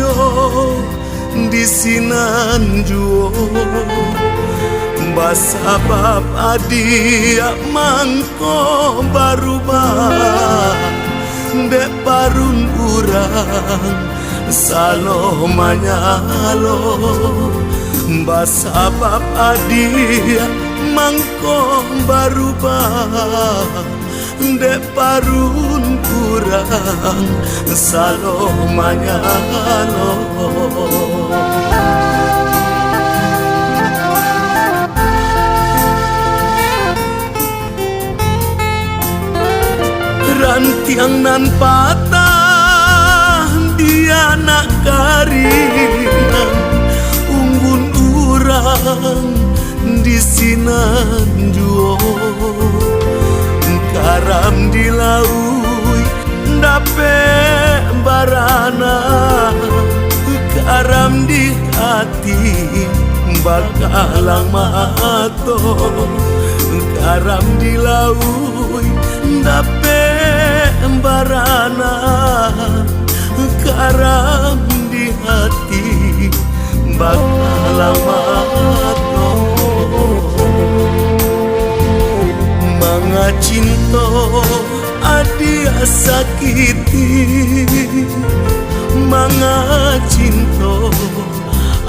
yo di sinanjuo basabab adia mangko barubah dek parun urang salo manyalo basabab adia mangko barubah dek parun kurang salo manyalo. Rantiang nan patah dia nak karinan unggun urang di sinanjuo karam di laui dape barana karam di hati bakalang mato karam di laui dape barana karam di hati bakalang mato manga cinta adia sakiti manga cinta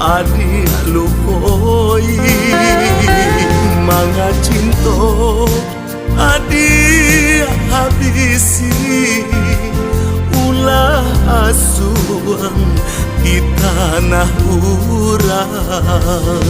adia lukoi manga cinta adia habisi ulah asuang di tanah urang.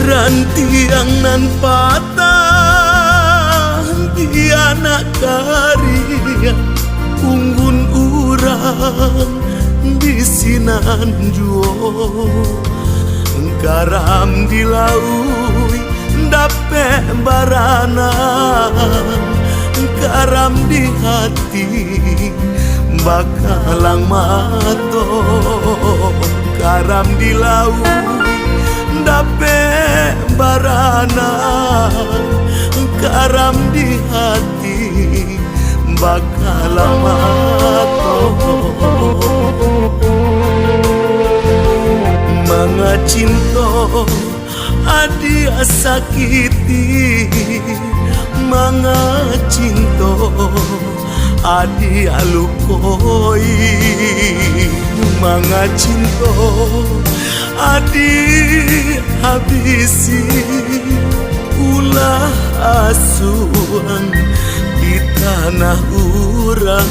Rantiang nan patah dia nak karya unggun urang di sinanjuo karam di laui dape barana karam di hati bakalang mato karam di laui dape barana karam di hati bakalang mato manga cinta adia sakiti manga cinta adia lukoi manga cinta adi habisi ulah asuhan di tanah urang.